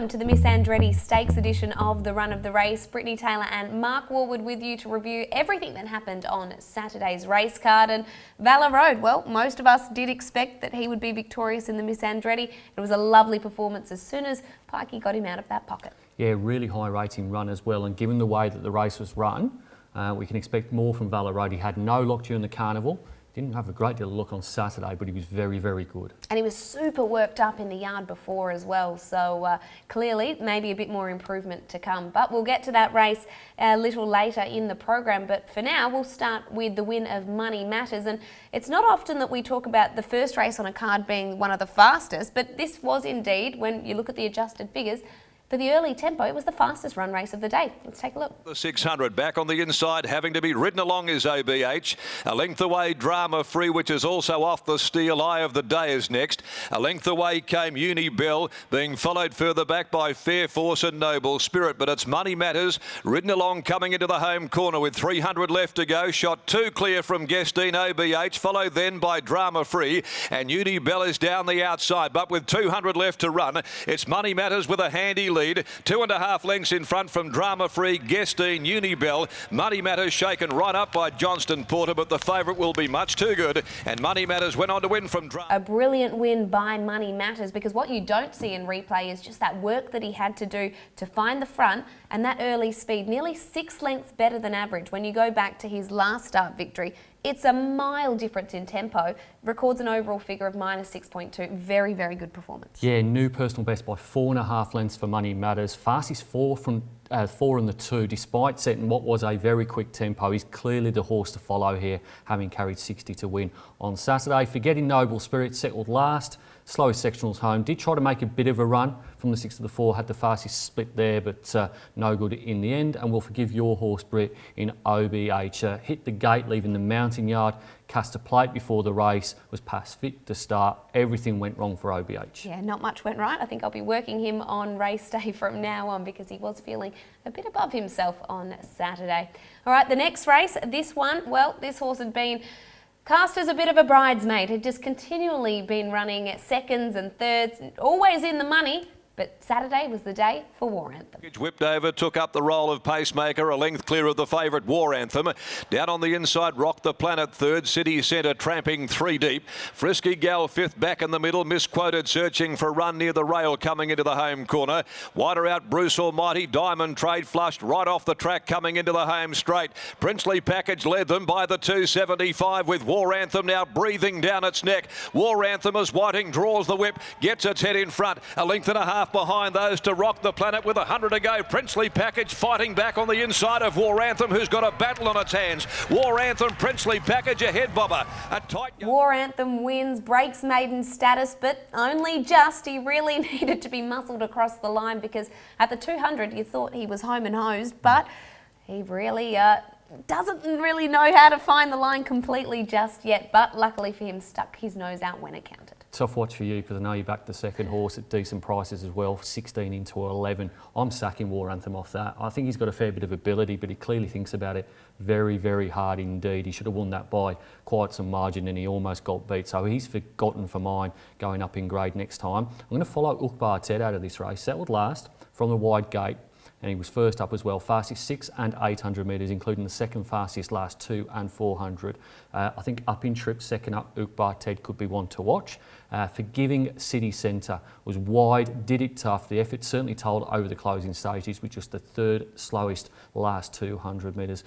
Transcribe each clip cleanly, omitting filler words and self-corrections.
welcome to the Miss Andretti Stakes edition of the Run of the Race. Brittany Taylor and Mark Warwood with you to review everything that happened on Saturday's race card. And Valor Road, well, most of us did expect that he would be victorious in the Miss Andretti. It was a lovely performance as soon as Pikey got him out of that pocket. Yeah, really high rating run as well, and given the way that the race was run, we can expect more from Valor Road. He had no luck during the carnival. Didn't have a great deal of luck on Saturday, but he was very, very good. And he was super worked up in the yard before as well, so clearly maybe a bit more improvement to come. But we'll get to that race a little later in the program. But for now, we'll start with the win of Money Matters. And it's not often that we talk about the first race on a card being one of the fastest, but this was indeed, when you look at the adjusted figures, for the early tempo, it was the fastest run race of the day. Let's take a look. The 600 back on the inside, having to be ridden along is OBH. A length away, Drama Free, which is also off the steel. Eye of the Day is next. A length away came Uni Bell, being followed further back by Fair Force and Noble Spirit. But it's Money Matters, ridden along, coming into the home corner with 300 left to go. Shot 2 clear from Guestine OBH, followed then by Drama Free. And Uni Bell is down the outside, but with 200 left to run, it's Money Matters with a handy lead. 2.5 lengths in front from Drama Free, Guestine, Unibell. Money Matters shaken right up by Johnston Porter, but the favourite will be much too good. And Money Matters went on to win from Drama. A brilliant win by Money Matters, because what you don't see in replay is just that work that he had to do to find the front, and that early speed, nearly 6 lengths better than average. When you go back to his last start victory, it's a mile difference in tempo. Records an overall figure of -6.2. Very, very good performance. Yeah, new personal best by 4.5 lengths for Money Matters. Fastest 4 from 4 in the 2, despite setting what was a very quick tempo. He's clearly the horse to follow here, having carried 60 to win on Saturday. Forgetting Noble Spirit, settled last. Slowest sectionals home. Did try to make a bit of a run from the 6 to the 4. Had the fastest split there, but no good in the end. And we'll forgive your horse, Britt, in OBH. Hit the gate, leaving the mounting yard. Cast a plate before the race. Was past fit to start. Everything went wrong for OBH. Yeah, not much went right. I think I'll be working him on race day from now on, because he was feeling a bit above himself on Saturday. All right, the next race, this one, well, this horse had been cast as a bit of a bridesmaid, had just continually been running at seconds and thirds, always in the money. But Saturday was the day for War Anthem. Whipped over, took up the role of pacemaker, a length clear of the favourite War Anthem. Down on the inside, Rock the Planet third, City Centre tramping 3 deep. Frisky Gal fifth, back in the middle, Misquoted searching for a run near the rail coming into the home corner. Wider out, Bruce Almighty, Diamond Trade flushed right off the track coming into the home straight. Princely Package led them by the 275 with War Anthem now breathing down its neck. War Anthem as Whiting draws the whip, gets its head in front, a length and a half behind those to Rock the Planet with 100 to go. Princely Package fighting back on the inside of War Anthem, who's got a battle on its hands. War Anthem, Princely Package ahead, Bobber. A tight... War Anthem wins, breaks maiden status, but only just. He really needed to be muscled across the line, because at the 200 you thought he was home and hosed, but he really doesn't really know how to find the line completely just yet. But luckily for him, stuck his nose out when it counted. Tough watch for you, because I know you backed the second horse at decent prices as well, 16 into 11. I'm sacking War Anthem off that. I think he's got a fair bit of ability, but he clearly thinks about it very, very hard indeed. He should have won that by quite some margin, and he almost got beat. So he's forgotten for mine going up in grade next time. I'm going to follow Ukbar Ted out of this race. Settled last from the wide gate, and he was first up as well. Fastest 6 and 800 metres, including the second fastest last 2 and 400. I think up in trip, second up, Ukbar Ted could be one to watch. Forgiving City Centre was wide, did it tough. The effort certainly told over the closing stages, with just the third slowest last 200 metres.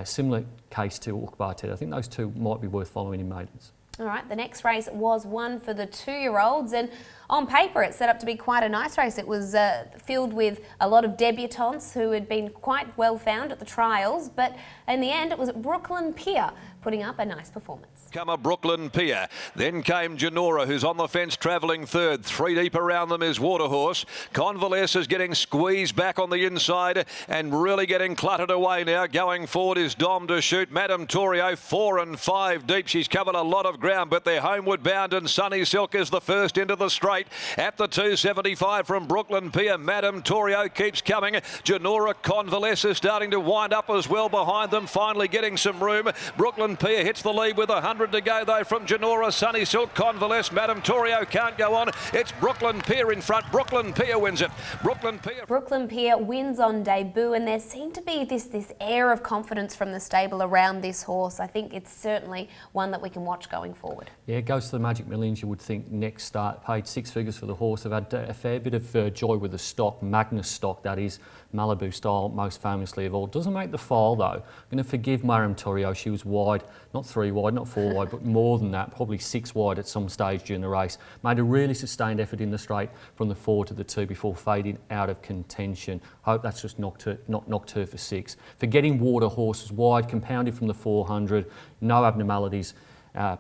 Similar case to Ukbar Ted. I think those two might be worth following in maidens. All right, the next race was one for the 2-year-olds, and on paper it set up to be quite a nice race. It was filled with a lot of debutantes who had been quite well found at the trials, but in the end it was Brooklyn Pier putting up a nice performance. Come a Brooklyn Pier. Then came Janora, who's on the fence travelling third. 3 deep around them is Waterhorse. Convalesce is getting squeezed back on the inside and really getting cluttered away now. Going forward is Dom to shoot. Madame Torio 4 and 5 deep. She's covered a lot of ground, but they're homeward bound, and Sunny Silk is the first into the straight. At the 275 from Brooklyn Pier, Madame Torio keeps coming. Janora Convalesce is starting to wind up as well behind them, finally getting some room. Brooklyn Brooklyn Pier hits the lead with 100 to go though from Janora, Sunny Silk, Convalesce, Madame Torio can't go on. It's Brooklyn Pier in front. Brooklyn Pier wins it. Brooklyn Pier wins on debut, and there seemed to be this air of confidence from the stable around this horse. I think it's certainly one that we can watch going forward. Yeah, it goes to the Magic Millions. You would think next start, paid 6 figures for the horse. They've had a fair bit of joy with the stock, Magnus stock that is, Malibu style most famously of all. Doesn't make the file though. I'm going to forgive Madame Torio. She was wide, not 3 wide, not 4 wide, but more than that, probably 6 wide at some stage during the race. Made a really sustained effort in the straight from the 4 to the 2 before fading out of contention. Hope that's just knocked her for 6. Forgetting Water horses wide, compounded from the 400, no abnormalities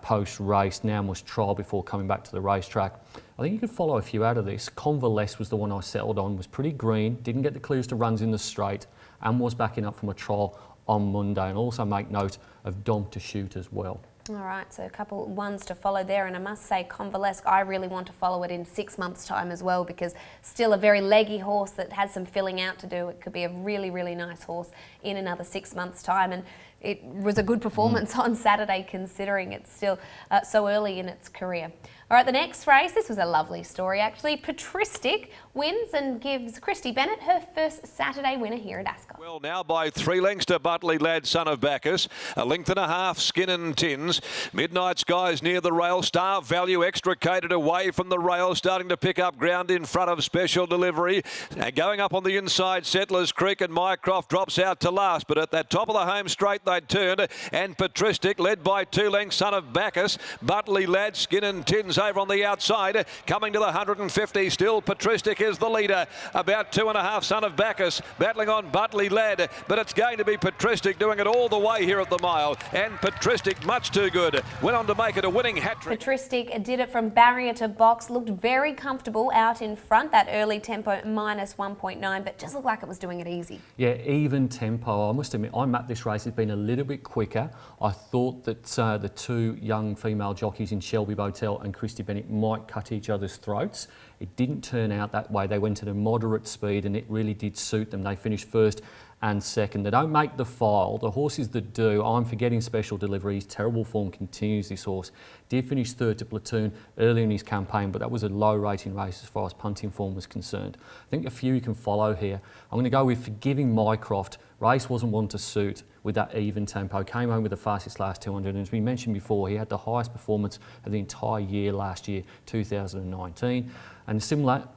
post-race. Now must trial before coming back to the racetrack. I think you could follow a few out of this. Convalesce was the one I settled on, was pretty green, didn't get the clearest of runs in the straight, and was backing up from a trial on Monday. And also make note of Dom to Shoot as well. All right, so a couple ones to follow there, and I must say Convalesce, I really want to follow it in 6 months' time as well, because still a very leggy horse that has some filling out to do. It could be a really, really nice horse in another 6 months' time, and it was a good performance on Saturday considering it's still so early in its career. All right, the next race, this was a lovely story actually. Patristic wins and gives Christy Bennett her first Saturday winner here at Ascot. Well, now by 3 lengths to Butley Lad, son of Bacchus. 1.5 lengths, Skin and Tins. Midnight Skies near the rail. Star Value extricated away from the rail, starting to pick up ground in front of Special Delivery. And going up on the inside, Settlers Creek, and Mycroft drops out to last. But at that top of the home straight, they turned. And Patristic led by 2 lengths, son of Bacchus. Butley Lad, Skin and Tins over on the outside. Coming to the 150 still. Patristic is the leader. About 2.5, son of Bacchus. Battling on Butley Lad. But it's going to be Patristic doing it all the way here at the mile. And Patristic much too good. Went on to make it a winning hat-trick. Patristic did it from barrier to box. Looked very comfortable out in front. That early tempo minus 1.9, but just looked like it was doing it easy. Yeah, even tempo. I must admit, I mapped this race. It's been a little bit quicker. I thought that the 2 young female jockeys in Shelby Botel and Christy Bennett might cut each other's throats. It didn't turn out that way. They went at a moderate speed and it really did suit them. They finished first and second. They don't make the file. The horses that do, I'm forgetting Special Delivery. His terrible form continues, this horse. Did finish third to Platoon early in his campaign, but that was a low rating race as far as punting form was concerned. I think a few you can follow here. I'm going to go with Forgiving Mycroft. Race wasn't one to suit with that even tempo. Came home with the fastest last 200, and as we mentioned before, he had the highest performance of the entire year last year, 2019. And similar,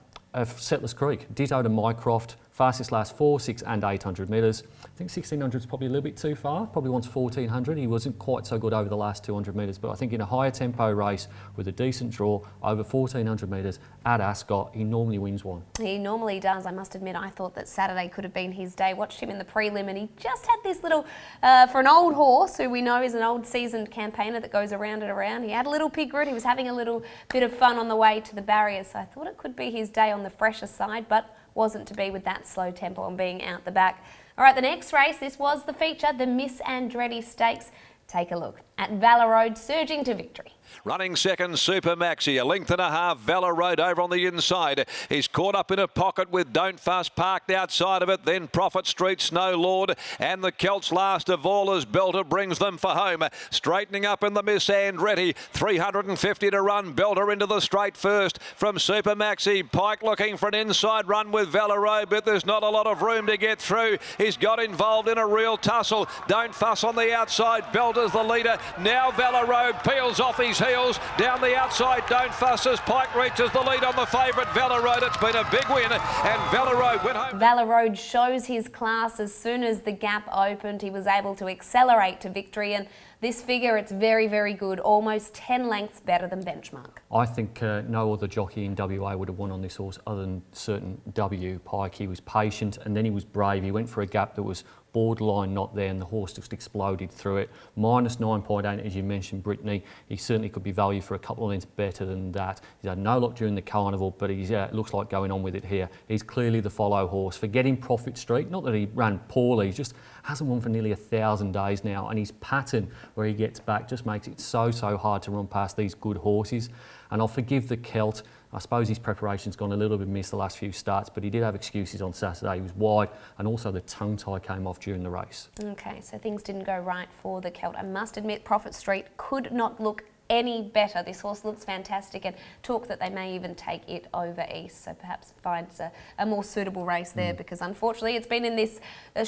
Settlers Creek, ditto to Mycroft, fastest last 4, 6 and 800 metres. I think 1600 is probably a little bit too far, probably wants 1400. He wasn't quite so good over the last 200 metres, but I think in a higher tempo race with a decent draw over 1400 metres at Ascot, he normally wins one. He normally does. I must admit, I thought that Saturday could have been his day. Watched him in the prelim and he just had this little, for an old horse who we know is an old seasoned campaigner that goes around and around, he had a little pig root. He was having a little bit of fun on the way to the barriers, so I thought it could be his day on the fresher side, but wasn't to be with that slow tempo and being out the back. All right, the next race, this was the feature, the Miss Andretti Stakes. Take a look at Valor Road surging to victory. Running second, Super Maxi. 1.5 lengths, Valor Road over on the inside. He's caught up in a pocket with Don't Fuss parked outside of it. Then Prophet Street, Snow Lord, and the Celts last of all as Belter brings them for home. Straightening up in the Miss Andretti. 350 to run. Belter into the straight first from Super Maxi. Pike looking for an inside run with Valor Road, but there's not a lot of room to get through. He's got involved in a real tussle. Don't Fuss on the outside. Belter's the leader. Now Valor Road peels off his heels. Down the outside, Don't Fuss as Pike reaches the lead on the favourite Valor Road. It's been a big win and Valor Road went home. Valor Road shows his class. As soon as the gap opened, he was able to accelerate to victory, and this figure, it's very, very good, almost 10 lengths better than benchmark. I think no other jockey in WA would have won on this horse other than certain W. Pike. He was patient and then he was brave. He went for a gap that was borderline not there and the horse just exploded through it. Minus 9.8, as you mentioned, Brittany. He certainly could be valued for a couple of lengths better than that. He's had no luck during the carnival, but he's looks like going on with it here. He's clearly the follow horse. Forgetting Prophet Street, not that he ran poorly, he just hasn't won for nearly 1,000 days now, and his pattern where he gets back just makes it so hard to run past these good horses. And I'll forgive the Celt. I suppose his preparation's gone a little bit missed the last few starts, but he did have excuses on Saturday. He was wide, and also the tongue tie came off during the race. Okay, so things didn't go right for the Celt. I must admit, Prophet Street could not look any better. This horse looks fantastic, and talk that they may even take it over east, so perhaps finds a more suitable race there, because unfortunately it's been in this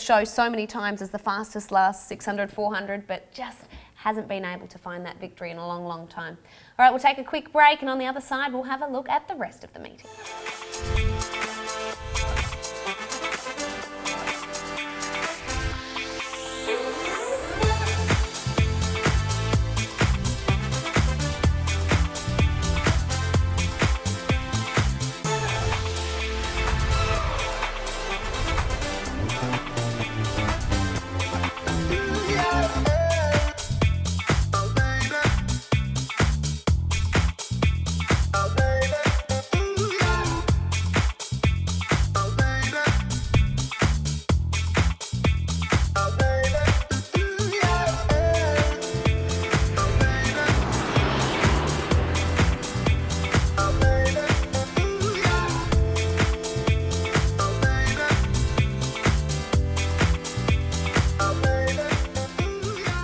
show so many times as the fastest last 600, 400, but just hasn't been able to find that victory in a long, long time. All right, we'll take a quick break, and on the other side we'll have a look at the rest of the meeting.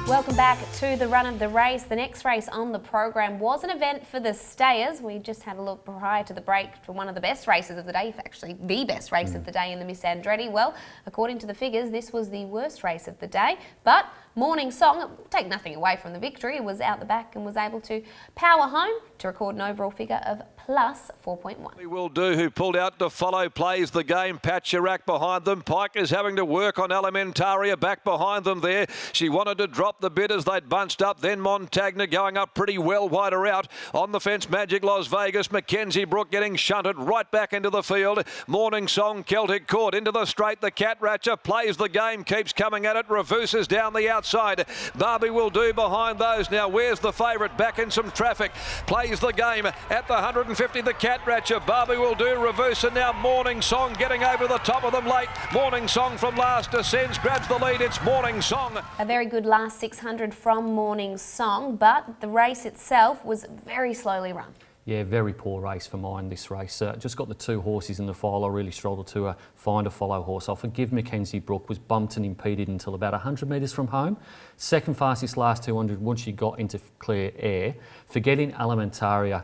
Welcome back to the run of the race. The next race on the program was an event for the stayers. We just had a look prior to the break for one of the best races of the day, actually the best race of the day in the Miss Andretti. Well, according to the figures, this was the worst race of the day, but Morning Song, take nothing away from the victory, was out the back and was able to power home to record an overall figure of plus 4.1. We will do, who pulled out to follow, plays the game. Patcherac behind them. Pike is having to work on Alimentaria back behind them there. She wanted to drop the bit as they'd bunched up. Then Montagna going up pretty well, wider out. On the fence, Magic Las Vegas. Mackenzie Brook getting shunted right back into the field. Morning Song, Celtic Court into the straight. The Cat Ratcher plays the game, keeps coming at it. Reverses down the outside. Barbie will do behind those. Now where's the favourite? Back in some traffic. Plays the game at the 150. The Cat Ratcher. Barbie will do. Reverse, and now Morning Song getting over the top of them late. Morning Song from last descends, grabs the lead. It's Morning Song. A very good last 600 from Morning Song, but the race itself was very slowly run. Yeah, very poor race for mine, this race. Just got the two horses in the file. I really struggled to find a follow horse. I'll forgive Mackenzie Brook, was bumped and impeded until about 100 metres from home. Second fastest last 200 once she got into clear air. Forgetting Alimentaria,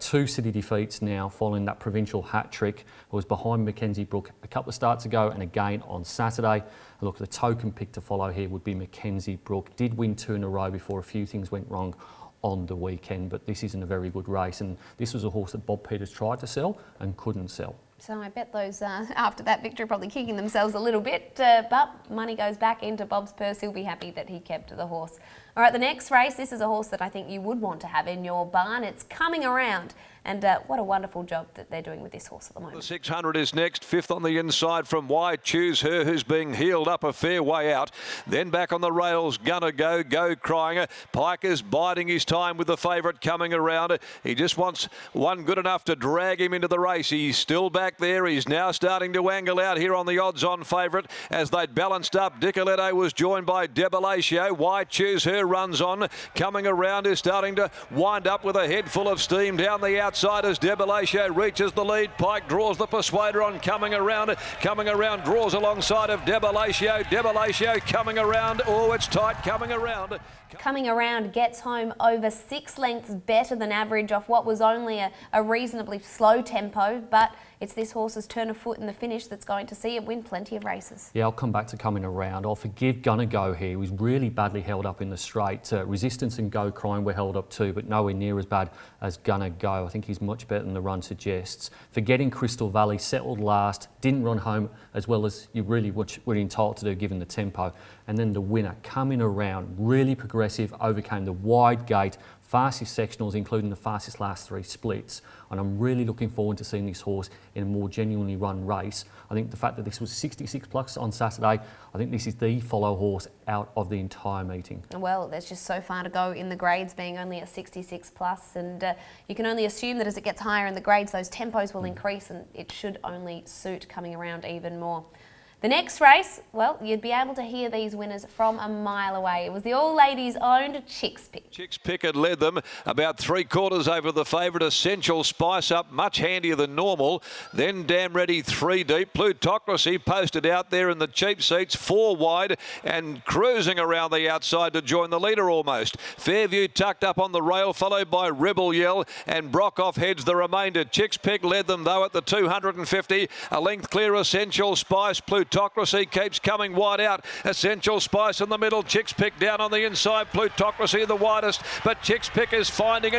2 city defeats now following that provincial hat trick. I was behind Mackenzie Brook a couple of starts ago and again on Saturday. Look, the token pick to follow here would be Mackenzie Brook. Did win 2 in a row before a few things went wrong on the weekend, but this isn't a very good race, and this was a horse that Bob Peters tried to sell and couldn't sell. So I bet those, after that victory, probably kicking themselves a little bit, but money goes back into Bob's purse. He'll be happy that he kept the horse. All right, the next race, this is a horse that I think you would want to have in your barn. It's Coming Around, and what a wonderful job that they're doing with this horse at the moment. The 600 is next, 5th on the inside from Why Choose Her, who's being heeled up a fair way out. Then back on the rails, Gonna Go Crying. Pike is biding his time with the favourite Coming Around. He just wants one good enough to drag him into the race. He's still back there. He's now starting to angle out here on the odds-on favourite as they'd balanced up. Dicoletto was joined by Debalatio. Why Choose Her runs on. Coming Around is starting to wind up with a head full of steam down the outside as Debalatio reaches the lead. Pike draws the Persuader on Coming Around. Coming Around draws alongside of Debalatio. Debalatio Coming Around. Oh, it's tight. Coming Around. Coming Around gets home over 6 lengths better than average off what was only a reasonably slow tempo, but it's this horse's turn of foot in the finish that's going to see it win plenty of races. Yeah, I'll come back to Coming Around. I'll forgive Gonna Go here. He was really badly held up in the straight. Resistance and Go Crying were held up too, but nowhere near as bad as Gonna Go. I think he's much better than the run suggests. Forgetting Crystal Valley, settled last, didn't run home as well as you really were entitled to do given the tempo. And then the winner, Coming Around, really progressive, overcame the wide gate, fastest sectionals, including the fastest last 3 splits. And I'm really looking forward to seeing this horse in a more genuinely run race. I think the fact that this was 66 plus on Saturday, I think this is the follow horse out of the entire meeting. Well, there's just so far to go in the grades, being only a 66 plus, and you can only assume that as it gets higher in the grades, those tempos will increase, and it should only suit Coming Around even more. The next race, well, you'd be able to hear these winners from a mile away. It was the all-ladies owned Chicks Pick. Chicks Pick had led them about 3/4 over the favourite Essential Spice up, much handier than normal. Then Damn Ready 3 deep. Plutocracy posted out there in the cheap seats, 4 wide and cruising around the outside to join the leader almost. Fairview tucked up on the rail, followed by Rebel Yell, and Brockoff heads the remainder. Chicks Pick led them though at the 250. A length clear Essential Spice. Plutocracy keeps coming wide out. Essential Spice in the middle. Chicks Pick down on the inside. Plutocracy the widest, but Chicks Pick is finding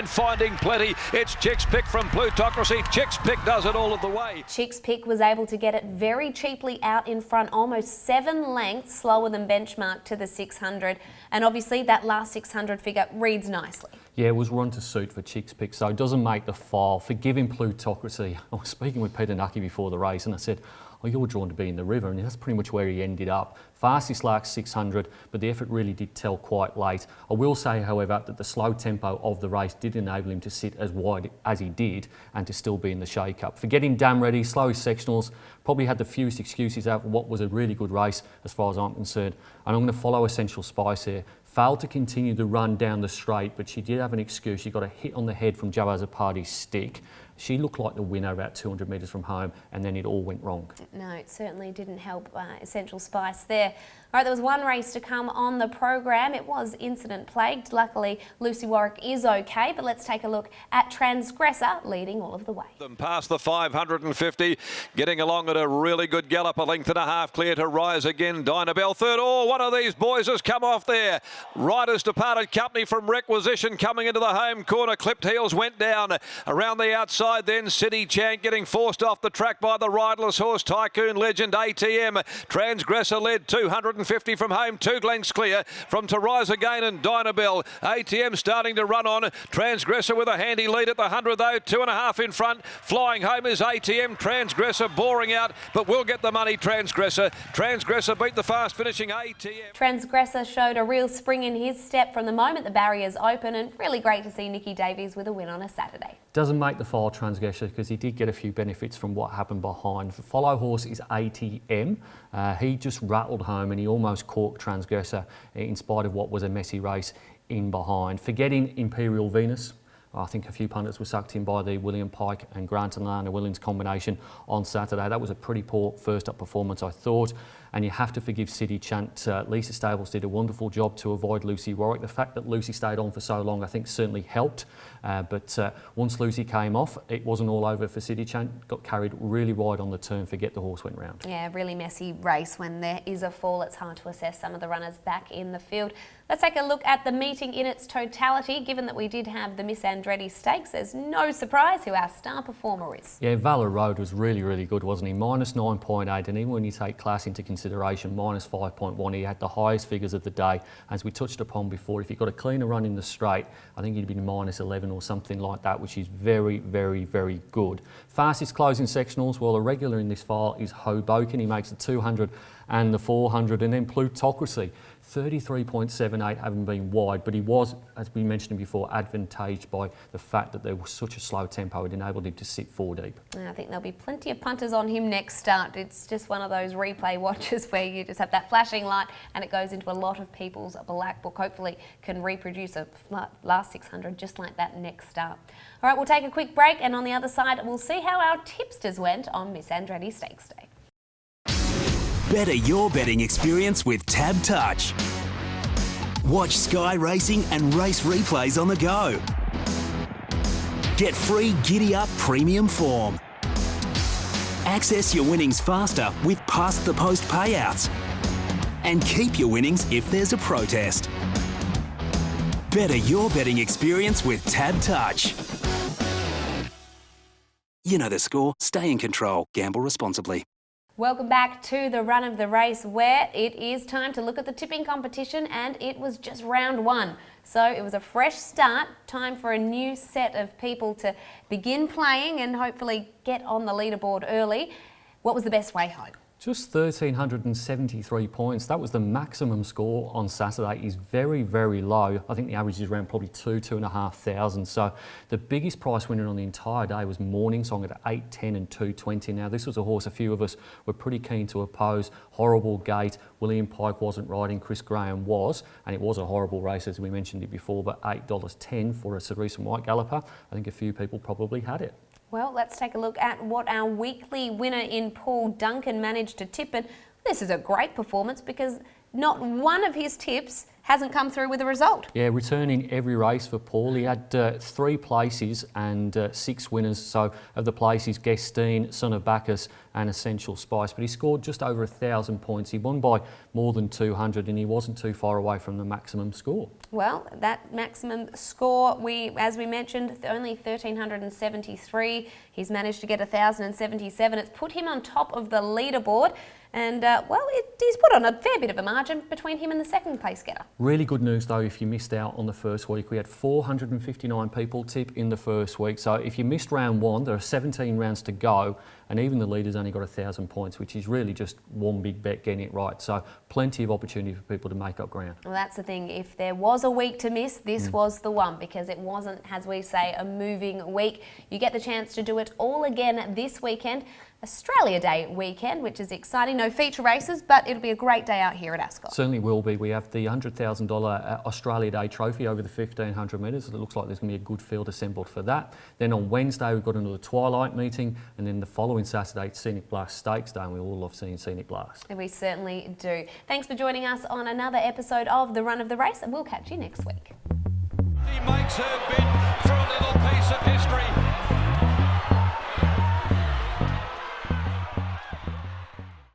plenty. It's Chicks Pick from Plutocracy. Chicks Pick does it all of the way. Chicks Pick was able to get it very cheaply out in front, almost 7 lengths slower than benchmark to the 600. And obviously that last 600 figure reads nicely. Yeah, it was run to suit for Chicks Pick, so it doesn't make the file. Forgiving Plutocracy. I was speaking with Peter Nucky before the race and I said, oh, you're drawn to be in the river, and that's pretty much where he ended up. Fastest last 600, but the effort really did tell quite late. I will say, however, that the slow tempo of the race did enable him to sit as wide as he did and to still be in the shake-up. Forgetting Damn Ready, slowest sectionals, probably had the fewest excuses out for what was a really good race as far as I'm concerned. And I'm going to follow Essential Spice here. Failed to continue the run down the straight, but she did have an excuse. She got a hit on the head from Jawaz Party's stick. She looked like the winner about 200 metres from home, and then it all went wrong. No, it certainly didn't help Essential Spice there. All right, there was one race to come on the program. It was incident plagued. Luckily, Lucy Warwick is okay, but let's take a look at Transgressor leading all of the way. Them past the 550, getting along at a really good gallop, a length and a half clear to Rise Again. Dynabelle third. Oh, one of these boys has come off there. Riders departed company from Requisition coming into the home corner. Clipped heels went down around the outside. Then City Chant getting forced off the track by the riderless horse Tycoon Legend ATM. Transgressor led 250 from home, 2 lengths clear from To Rise Again and Dynabelle. ATM starting to run on. Transgressor with a handy lead at the 100 though, 2.5 in front. Flying home is ATM. Transgressor boring out, but we'll get the money. Transgressor beat the fast finishing ATM. Transgressor showed a real spring in his step from the moment the barriers open, and really great to see Nicky Davies with a win on a Saturday. Doesn't make the file, Transgressor, because he did get a few benefits from what happened behind. The follow horse is ATM. He just rattled home and he almost corked Transgressor in spite of what was a messy race in behind. Forgetting Imperial Venus. I think a few punters were sucked in by the William Pike and Grant and Lana Williams combination on Saturday. That was a pretty poor first up performance, I thought. And you have to forgive City Chant. Lisa Stables did a wonderful job to avoid Lucy Warwick. The fact that Lucy stayed on for so long, I think, certainly helped. But once Lucy came off, it wasn't all over for City Chant. Got carried really wide on the turn. Forget the horse went round. Yeah, really messy race. When there is a fall, it's hard to assess some of the runners back in the field. Let's take a look at the meeting in its totality. Given that we did have the Miss Andretti Stakes, there's no surprise who our star performer is. Yeah, Valor Road was really, really good, wasn't he? Minus 9.8, and even when you take class into consideration, minus 5.1, he had the highest figures of the day. As we touched upon before, if he got a cleaner run in the straight, I think he'd be minus 11 or something like that, which is very, very, very good. Fastest closing sectionals, well, a regular in this file is Hoboken. He makes the 200 and the 400, and then Plutocracy. 33.78, having been wide, but he was, as we mentioned before, advantaged by the fact that there was such a slow tempo. It enabled him to sit 4 deep. I think there'll be plenty of punters on him next start. It's just one of those replay watches where you just have that flashing light and it goes into a lot of people's black book. Hopefully can reproduce a last 600 just like that next start. All right, we'll take a quick break, and on the other side, we'll see how our tipsters went on Miss Andretti Stakes Day. Better your betting experience with Tab Touch. Watch Sky Racing and race replays on the go. Get free Giddy Up premium form. Access your winnings faster with past the post payouts. And keep your winnings if there's a protest. Better your betting experience with Tab Touch. You know the score. Stay in control. Gamble responsibly. Welcome back to the run of the race, where it is time to look at the tipping competition, and it was just round 1. So it was a fresh start, time for a new set of people to begin playing and hopefully get on the leaderboard early. What was the best way home? Just 1,373 points. That was the maximum score on Saturday. Is very, very low. I think the average is around probably 2,500. So the biggest price winner on the entire day was Morning Song at 8.10 and 2.20. Now this was a horse a few of us were pretty keen to oppose. Horrible gate. William Pike wasn't riding. Chris Graham was, and it was a horrible race as we mentioned it before. But $8.10 for a Cerise and White Galloper. I think a few people probably had it. Well, let's take a look at what our weekly winner in Paul Duncan managed to tip. And this is a great performance because not one of his tips hasn't come through with a result. Yeah, returning every race for Paul. He had 3 places and 6 winners. So of the places, Guestine, Son of Bacchus and Essential Spice. But he scored just over 1,000 points. He won by more than 200 and he wasn't too far away from the maximum score. Well, that maximum score, as we mentioned, only 1,373. He's managed to get 1,077. It's put him on top of the leaderboard. And, he's put on a fair bit of a margin between him and the second place getter. Really good news though if you missed out on the first week. We had 459 people tip in the first week. So if you missed round 1, there are 17 rounds to go and even the leader's only got 1,000 points, which is really just one big bet getting it right. So plenty of opportunity for people to make up ground. Well, that's the thing. If there was a week to miss, this was the one because it wasn't, as we say, a moving week. You get the chance to do it all again this weekend. Australia Day weekend, which is exciting. No feature races, but it'll be a great day out here at Ascot. Certainly will be. We have the $100,000 Australia Day trophy over the 1,500 metres. It looks like there's going to be a good field assembled for that. Then on Wednesday, we've got another Twilight meeting. And then the following Saturday, it's Scenic Blast Stakes Day. And we all love seeing Scenic Blast. And we certainly do. Thanks for joining us on another episode of The Run of the Race. And we'll catch you next week. He makes her bid for a little piece